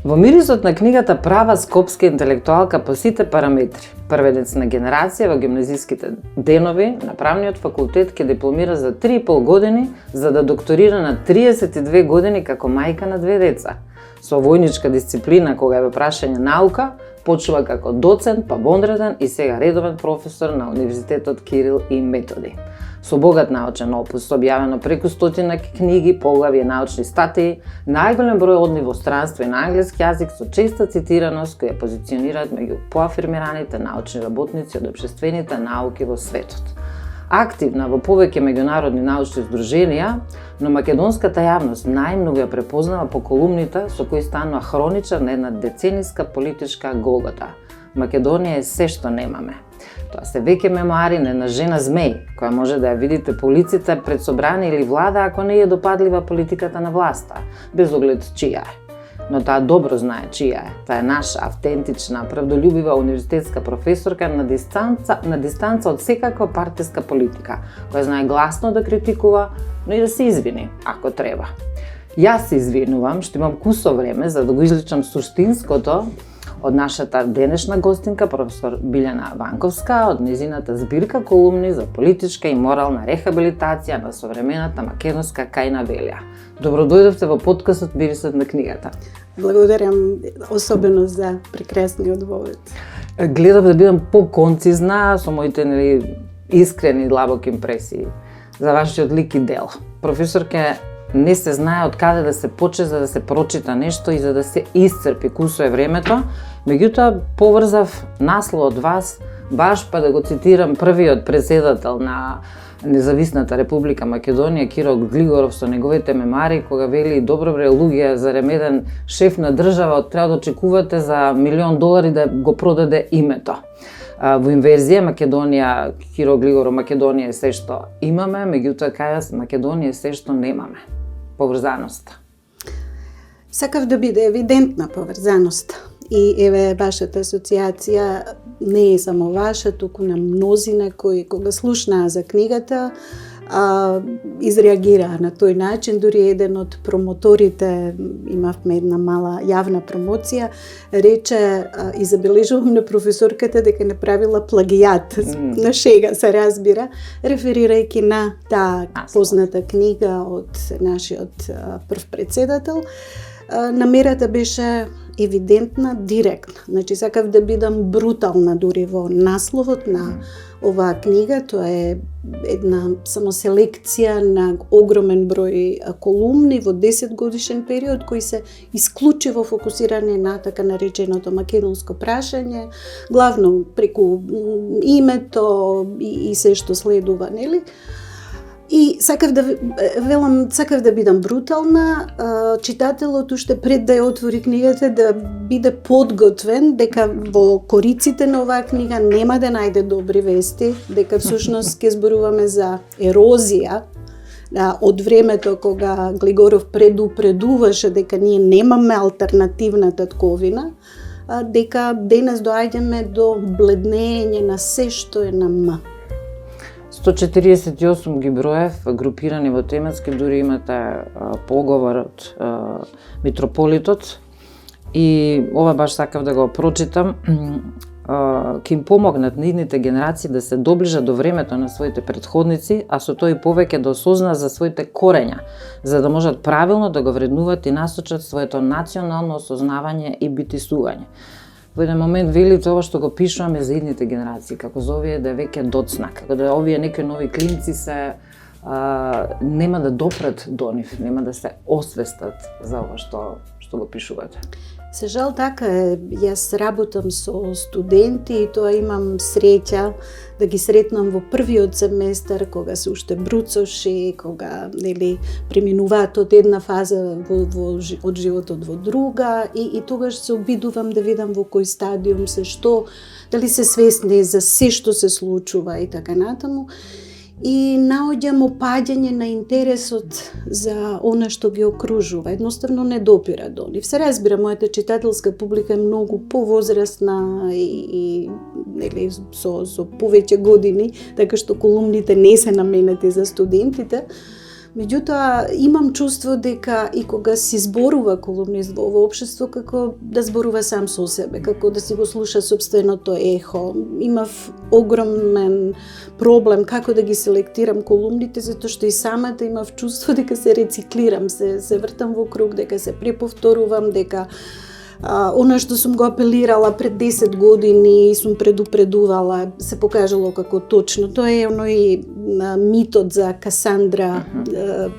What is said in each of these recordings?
Во мирисот на книгата права скопска интелектуалка по сите параметри. Првенец на генерација во гимназиските денови на правниот факултет ќе дипломира за 3,5 години за да докторира на 32 години како мајка на 2 деца. Со војничка дисциплина кога е прашање наука, почува како доцент, па вонреден и сега редовен професор на Универзитетот Кирил и Методи. Со богат научен опус, објавено преку 100 книги, поглавје научни статии, најголем број одни во странство и на англиски јазик со честа цитираност која позиционираат меѓу поафирмираните научни работници од општествените науки во светот. Активна во повеќе меѓународни научни здруженија, но македонската јавност најмногу ја препознава по колумните со кои станува хроничар на една децениска политичка голгота. Македонија е се што немаме. Тоа се веќе мемуари на една жена змеј, која може да ја видите по улиците пред собрание или влада ако не е допадлива политиката на власта, без оглед чија е. Но таа добро знае чија е. Таа е наша, автентична, правдолюбива универзитетска професорка на дистанца од секаква партиска политика, која знае гласно да критикува, но и да се извини, ако треба. Јас се извинувам што имам кусо време за да го изличам суштинското од нашата денешна гостинка, професор Билјана Ванковска, од незината збирка колумни за политичка и морална рехабилитација на современата македонска кајна велја. Добро дојдовте во подкастот Мирисот на книгата. Благодарам особено за прекрасниот вовед. Гледав да бидам поконцизна со моите искрени и длабоки импресии за вашиот лик и дел. Професорке, не се знае од каде да се почне за да се прочита нешто и за да се исцрпи кусо е времето. Меѓутоа, поврзав наслов од вас, баш па да го цитирам првиот председател на Независната Република Македонија, Киро Глигоров, со неговите мемуари, кога вели: добро бре луѓе, зарем еден шеф на држава треба да очекувате за $1,000,000 да го продаде името. Во инверзија Македонија, Киро Глигоров, Македонија е се што имаме, меѓутоа кај Македонија е се што немаме. Поврзаноста. Сакав да биде евидентна поврзаноста. И еве вашата асоциација не е само ваша, туку на мнозина кои кога слушнаа за книгата изреагираа на тој начин. Дури еден од промоторите, имавме една мала јавна промоција, рече и забележувам на професорката дека направила плагијат, на шега се разбира, реферирајќи на таа позната книга од нашиот прв председател. Намерата беше евидентна, директна. Значи, сакав да бидам брутална дури во насловот на оваа книга. Тоа е една само селекција на огромен број колумни во 10 годишен период кои се исклучиво фокусирани на така нареченото македонско прашање, главно преку името и се што следува, нели? И сакав да бидам брутална, читателот уште пред да ја отвори книгата да биде подготвен дека во кориците на оваа книга нема да најде добри вести, дека всушност ќе зборуваме за ерозија од времето кога Глигоров предупредуваше дека ние немаме алтернативна татковина, дека денес доаѓаме до бледнење на се што е на М. 148 ги броев, групирани во тематски, дури имате поговор од митрополитот и ова баш сакав да го прочитам. Ќе им помогнат нивните генерации да се доближат до времето на своите предходници, а со тоа и повеќе да осознаат за своите корења, за да можат правилно да го вреднуваат и насочат своето национално осознавање и битисување. Во еден момент вели тоа што го пишуваме за идните генерации, како за овие да веќе доцна, како да овие некои нови клинци се нема да допрат до нив, нема да се освестат за ова што го пишувате. За жал така е. Јас работам со студенти и тоа имам среќа да ги сретнам во првиот семестар, кога се уште бруцоши, кога преминуваат од една фаза од животот во друга и тогаш се обидувам да видам во кој стадиум се што, дали се свесни за се што се случува и така натаму. И наоѓам опаѓање на интересот за она што ги окружува. Едноставно не допира до нив. Се разбира, мојата читателска публика е многу повозрастна и со повеќе години, така што колумните не се наменети за студентите, Меѓутоа, имам чувство дека и кога си зборува колумнист во ово општество, како да зборува сам со себе, како да си го слуша собственото ехо. Имав огромен проблем како да ги селектирам колумните, затоа што и самата имав чувство дека се рециклирам, се вртам во круг, дека се преповторувам, дека она што сум го апелирала пред 10 години и сум предупредувала, се покажало како точно. Тоа е оној митот за Касандра,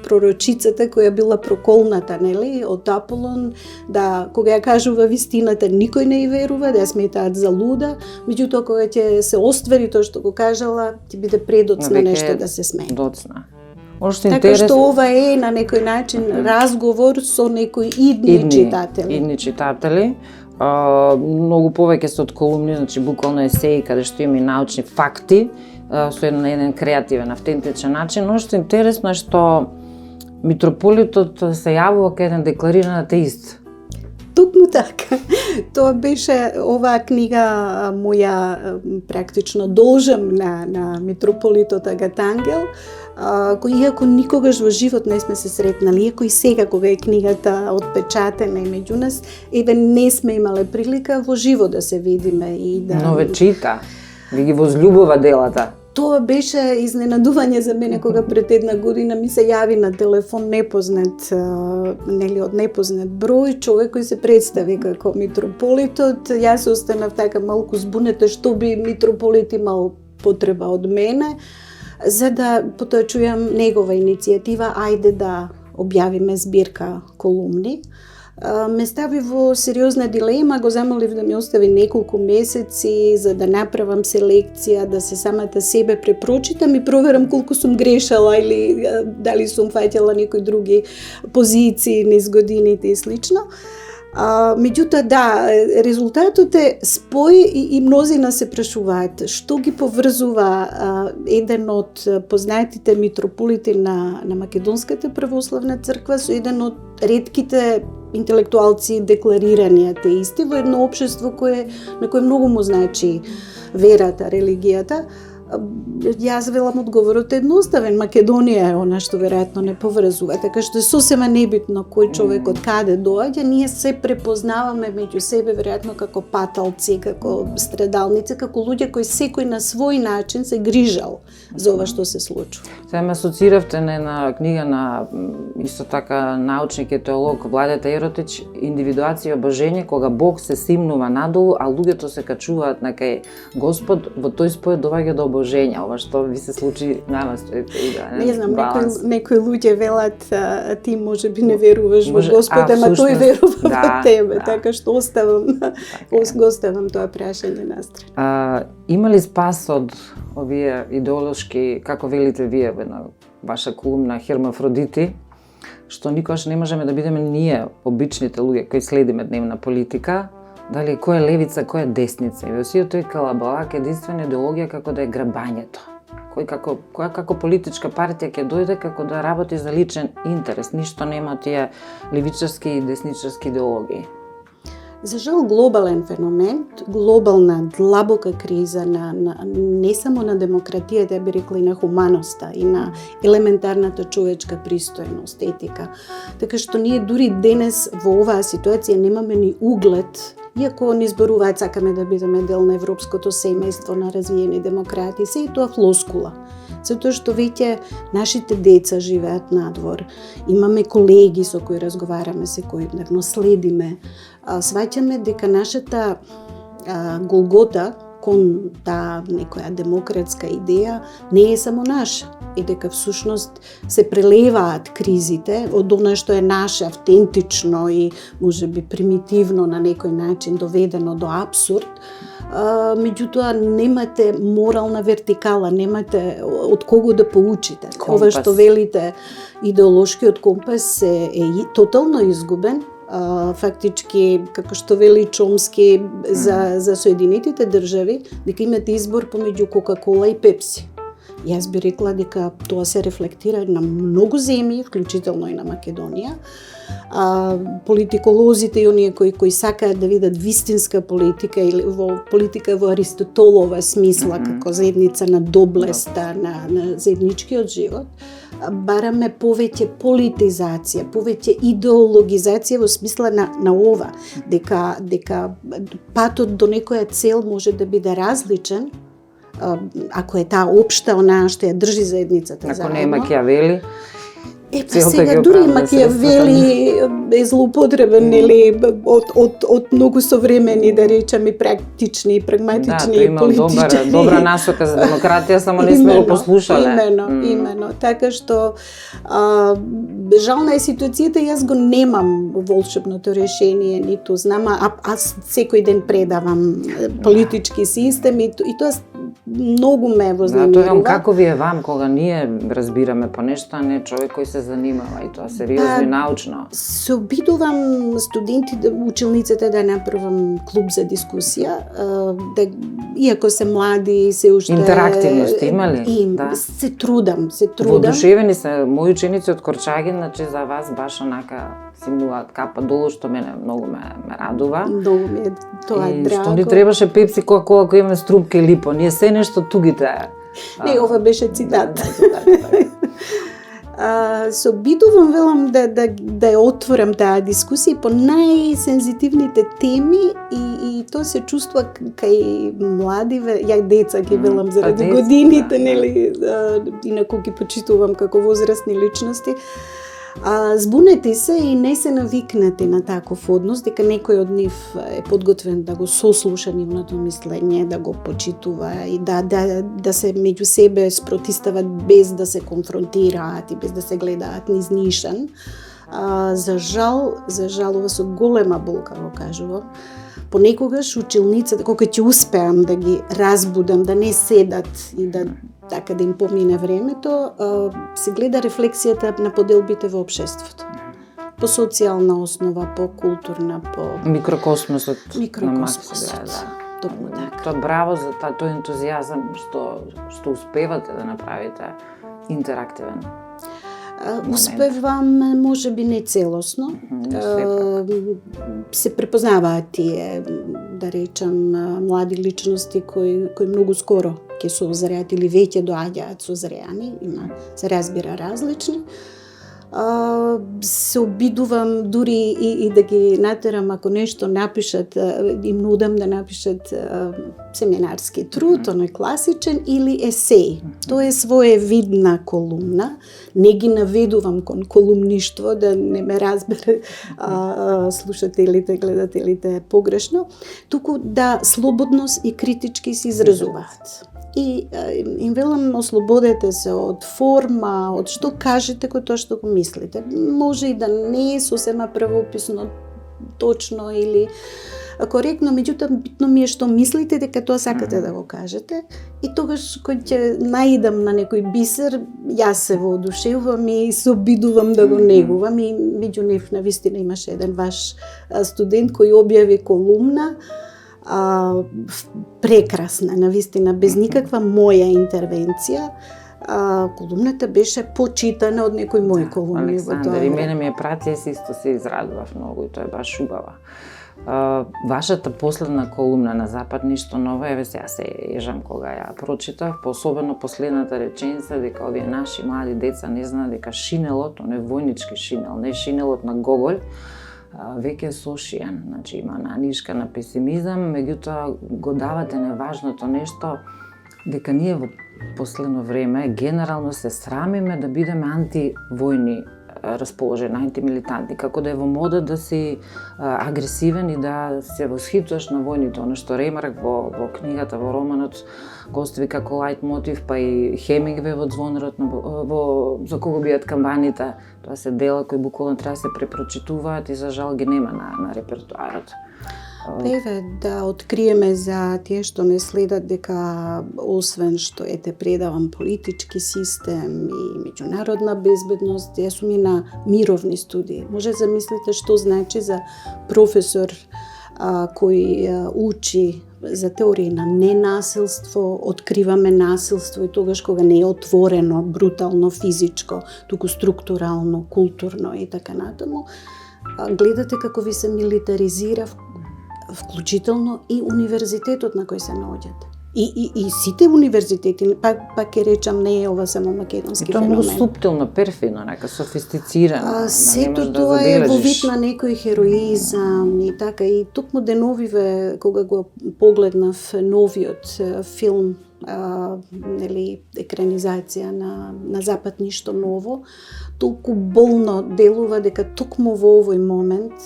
пророчицата која била проколната, нели, од Аполон, да кога ја кажува вистината никој не ја верува, да ја сметаат за луда, меѓутоа кога ќе се оствари тоа што го кажала, ќе биде предоцна нешто да се смее. Доцна. Така што ова е на некој начин разговор со некои идни читатели. Идни читатели. Многу повеќе се од колумни, значи буквално есеи каде што има и научни факти, со еден креативен, автентичен начин. Но што интересно е што митрополитот се јавува како еден деклариран атеист. Токму така. Тоа беше оваа книга моја практично должам на митрополитот Агатангел, кој иако никогаш во живот не сме се сретнали, иако и сега кога е книгата отпечатена и меѓу нас, еве не сме имале прилика во живо да се видиме и да... Но ве чита, ви ги возљубува делата. Тоа беше изненадување за мене кога пред една година ми се јави на телефон непознат, нели од непознат број, човек кој се представи како митрополитот. Јас останав така малку збунета што би митрополит имал потреба од мене, за да потоа чујам негова иницијатива, ајде да објавиме збирка колумни. Ме стави во сериозна дилема, го замолив да ми остави неколку месеци за да направам селекција, да се самата себе препрочитам и проверам колку сум грешала или дали сум фаќала некои други позиции низ годините и слично. Меѓутоа, да, резултатот е спој и мнозина се прашуваат што ги поврзува еден од познатите митрополити на Македонската православна црква со еден од ретките интелектуалци декларирани атеисти во едно општество на кое многу му значи верата, религијата. Јас велам одговорот е едноставен. Македонија е она што веројатно не поврзува, така што е сосема небитно кој човек од каде доаѓа, ние се препознаваме меѓу себе веројатно како паталци, како страдалници, како луѓе кои секој на свој начин се грижал за ова што се случува. Сега ме асоцииравте на една книга на исто така научник и теолог Владета Еротич, Индивидуација и обожење, кога Бог се симнува надолу, а луѓето се качуваат на кај Господ, во тој спој доаѓа до обожење, ова што ви се случи на вас. Не знам, некои луѓе велат, ти може би не веруваш во Господ, ама тој верува во тебе, така што оставам тоа прашање настрана. Има ли спас од овие идеолошки, како велите вие на ваша колумна Хермафродити, што никогаш не можеме да бидеме ние, обичните луѓе кои следиме дневна политика, дали кој е левица, кој е десница. И во сиот тој калабалак единствена идеологија како да е грабањето. Која како политичка партија ќе дојде како да работи за личен интерес, ништо нема од тие левичарски и десничарски идеологии. За жал глобален феномен, глобална длабока криза не само на демократијата, би рекла и на хуманоста и на елементарната човечка пристојност, етика. Така што ние дури денес во оваа ситуација немаме ни углед, иако ни зборуваат сакаме да бидеме дел на европското семејство на развиени демократи, се и тоа флоскула. Затоа што веќе нашите деца живеат надвор, имаме колеги со кои разговараме секојдневно, следиме, сваќаме дека нашата голгота кон таа некоја демократска идеја не е само наша и дека всушност се прелеваат кризите од она што е наше автентично и можеби примитивно на некој начин доведено до апсурд. Меѓутоа немате морална вертикала, немате од кого да поучите. Компас. Ова што велите идеолошкиот компас е тотално изгубен. Фактички, како што вели Чомски за Соединетите држави, дека имате избор помеѓу Кока-кола и Пепси. Јас би рекла дека тоа се рефлектира на многу земји, вклучително и на Македонија. Политиколозите и оние кои сакаат да видат вистинска политика или политика во Аристотолова смисла, како заедница на доблеста, на заедничкиот живот, бараме повеќе политизација, повеќе идеологизација во смисла на ова, дека патот до некоја цел може да биде различен, ако е таа општа, онаа што ја држи заедницата заедно. Ако не е Макијавели, сега дури Макијавели е злоупотребен или од многу современи, да речеме, практични, прагматични, политички. Добра насока за демократија, само не сме го послушале. Именно. Така што жална е ситуацијата, јас го немам волшебното решение, ниту знам, аз секој ден предавам политички систем и тоа многу ме вознемирува. Тоа како ви е вам кога ние разбираме по нешто, а не човек кој се занимава и тоа сериозно и научно? Се обидувам студентите, учениците да направам клуб за дискусија, иако се млади, се уште интерактивност има ли? Се трудам. Воодушевени се мои ученици од Корчагин, значи за вас баш онака симнуваат капа долу, што мене многу ме радува. Многу ми е тоа драго. Што ни требаше Пепси, Кока-кола, кој имаме струпка и липо. Ние се нешто тугите. Не, ова беше цитат. Се обидувам, велам, да ја отворам таа дискусија по најсензитивните теми и тоа се чувствува кај млади, ја деца ги велам заради годините, нели, инаку ги почитувам како возрастни личности. Збунети се и не се навикнати на таков однос, дека некој од нив е подготвен да го сослуша нивното мислење, да го почитува и да се меѓу себе спротистават без да се конфронтираат и без да се гледаат низ нишан. За жал, ова со голема болка го кажувам, понекогаш училниците, кога ќе успеам да ги разбудам, да не седат и да им помине времето, се гледа рефлексијата на поделбите во општеството. По социјална основа, по културна, по микрокосмосот. Токму така. Тоа браво за тој ентузијазам што успевате да направите интерактивен. Успевам, може би не целосно. Се препознаваат тие, да речам, млади личности кои многу скоро ќе созреат или веќе доаѓаат созреани, се разбира различни. Се обидувам дури и да ги натерам, ако нешто напишат, им нудам да напишат семинарски труд, оној класичен, или есеј. Тоа е своевидна колумна. Не ги наведувам кон колумништво, да не ме разбере слушателите, гледателите погрешно, туку да слободност и критички се изразуваат. И им велам, ослободете се од форма, од што кажете кој тоа што го мислите. Може и да не е сосема правописно точно или коректно, меѓутоа битно ми е што мислите дека тоа сакате да го кажете. И тогаш кој ќе наидам на некој бисер, јас се воодушевувам и се обидувам да го негувам. И меѓу нив навистина имаше еден ваш студент кој објави колумна, прекрасна, навистина, без никаква моја интервенција. Колумната беше почитана од некој мој колумни во тоа. Александр, и мене ми е прати, јас исто се израдував многу и тоа е баш убава. Вашата последна колумна на Запад ништо ново, еве сега се ежам кога ја прочитав, особено последната реченица дека овие наши млади деца не знаат дека шинелот, оној војнички шинел, не шинелот на Гоголј, веќе сошиен, значи има нанишка на песимизам, меѓутоа го давате неважното нешто дека ние во последно време генерално се срамиме да бидеме антивојни расположени, антимилитантни, како да е во мода да си агресивен и да се восхитуваш на војните, оно што Ремарк во книгата, во романот го остави како лајт мотив, па и Хемингвеј во Звонарот за кого бијат камбаните. Тоа се дела кои буквално треба да се препрочитуваат и за жал ги нема на репертуарот. Еве да откриеме за тие што не следат дека освен што предавам политички систем и меѓународна безбедност, јас сум и на мировни студии. Може замислите што значи за професор кој учи за теории на ненасилство, откриваме насилство и тогаш кога не е отворено, брутално, физичко, туку структурално, културно и така натаму, гледате како ви се милитаризира, вклучително и универзитетот на кој се наоѓате. И сите универзитети, пак ќе речам, не е ова само македонски феномен. Тоа е многу суптилно, перфидно, нека софистицирано. Сето тоа е во вид на некој хероизам и така. И токму деновиве, кога го погледнав новиот филм, екранизација на Запад ништо ново, толку болно делува дека токму во овој момент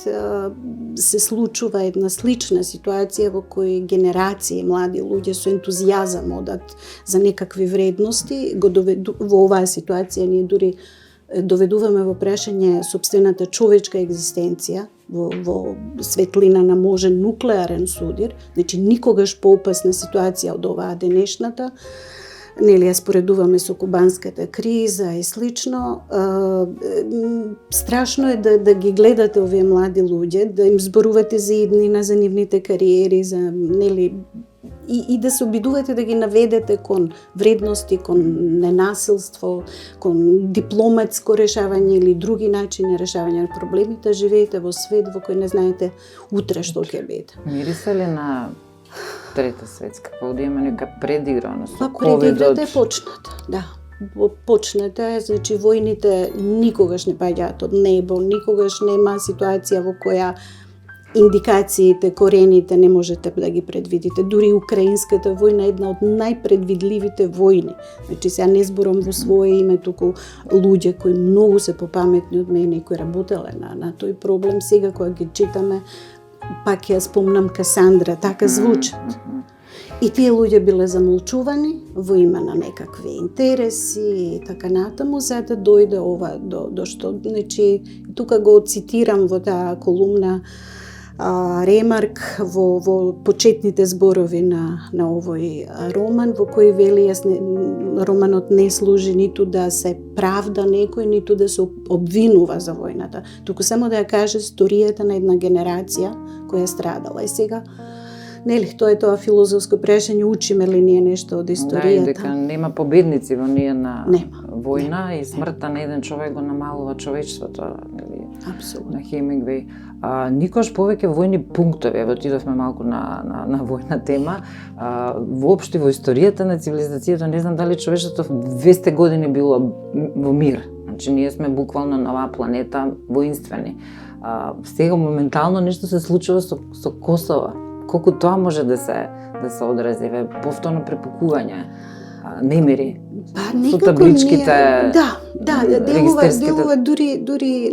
се случува една слична ситуација во кој генерации млади луѓе со ентузијазам одат за некакви вредности, во оваа ситуација ние дури доведуваме во прашање сопствената човечка екзистенција во светлина на можен нуклеарен судир, значи никогаш поопасна ситуација од оваа денешната. Нели ја споредуваме со кубанската криза и слично. Страшно е да ги гледате овие млади луѓе, да им зборувате за иднина, за нивните кариери, за нели и да се обидувате да ги наведете кон вредности, кон ненасилство, кон дипломатско решавање или други начини решавање на проблемите. Живеете во свет во кој не знаете утре што ќе биде. Мириса ли на Трета светска, па да има нека предиграна со ковидот? Предиграта е почната, да. Почната е, значи војните никогаш не паѓаат од небо, никогаш нема ситуација во која индикациите, корените не можете да ги предвидите. Дури украинската војна е една од најпредвидливите војни. Значи сега не зборам во свое име, туку луѓе кои многу се попаметни од мене и кои работеле на тој проблем, сега кога ги читаме, пак ја спомнам Касандра, така звучат. И тие луѓе биле замолчувани во име на некакви интереси и така натаму, за да дојде ова до што, значи, тука го цитирам во таа колумна Ремарк во почетните зборови на овој роман, во кој вели романот не служи ниту да се правда некој, ниту да се обвинува за војната, туку само да ја каже историјата на една генерација која страдала. И сега, нели, тоа е тоа филозофско прашање, учиме ли ние нешто од историјата? Да, и дека нема победници во ние на војна, и смртта на еден човек го намалува човечеството, нели? Апсолутно. На Хемингвеј. Никош повеќе војни пунктови, отидовме малку на војна тема, воопшто во историјата на цивилизацијата, не знам дали човештвото 200 години било во мир. Значи, ние сме буквално на оваа планета воинствени. Сега моментално нешто се случува со Косово. Колку тоа може да се одрази, повторно препукување, немири. Со табличките, делува дури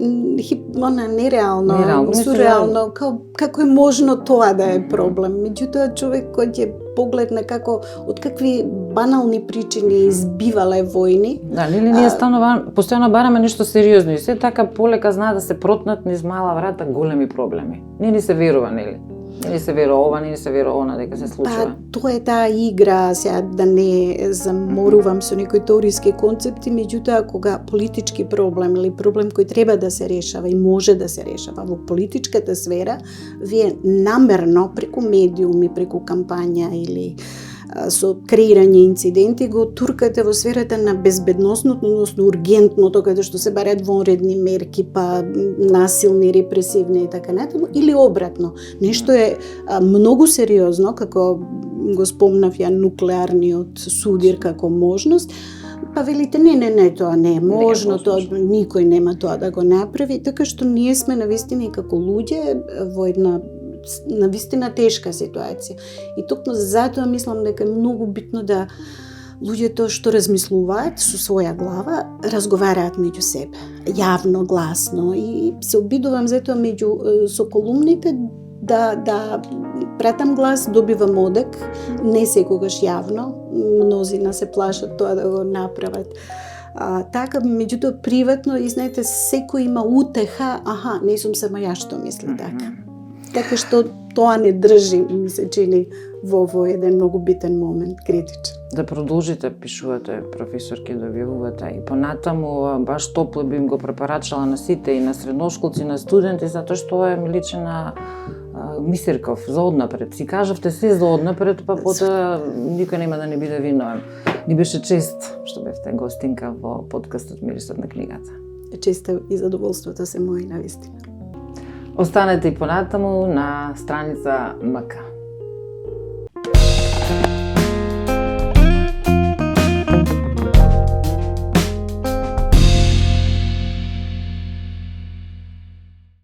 она нереално, сурреално, како е можно тоа да е проблем. Меѓутоа човек кој ќе погледне како од какви банални причини избивале војни. Да, нели ние постојано бараме нешто сериозно и се така полека знаат да се протнат низ мала врата големи проблеми. Не ни се верува, нели? Не се верува ова, не се верува она дека се случува. Тоа е таа игра, сега да не заморувам со некои теориски концепти, меѓутоа кога политички проблем или проблем кој треба да се решава и може да се решава во политичката сфера, вие намерно преку медиуми, преку кампања или со креирање инциденти го туркате во сферата на безбедносното, односно ургентното, каде што се бараат вонредни мерки, па насилни, репресивни и така натаму, или обратно. Нешто е многу сериозно, како го спомнав ја нуклеарниот судир како можност, па велите не, тоа не е можно, тоа никој нема тоа да го направи, така што ние сме навистина и како луѓе во една навистина тешка ситуација. И токму затоа мислам дека е многу битно да луѓето што размислуваат со своја глава разговараат меѓу себе, јавно, гласно, и се обидувам затоа со колумните да пратам глас, добивам одек, не секогаш јавно, мнозина се плашат тоа да го направат. Така, меѓутоа приватно, и знаете, секој има утеха, не сум само ја што мисли така. Така што тоа не држи, ми се чини, во еден многу битен момент, критичен. Да продолжите, пишувате, професорки, да објавувате и понатаму, баш топло би им го препорачала на сите, и на средношколци, и на студенти, затоа што ова ми личи на Мисирков, за однапред. Си кажавте се за однапред, па потоа никој нема да не биде виновен. Ни беше чест што бевте гостинка во подкастот Мирисот на книгата. Честа и задоволството се мои, навистина. Останете и понатаму на страница МК.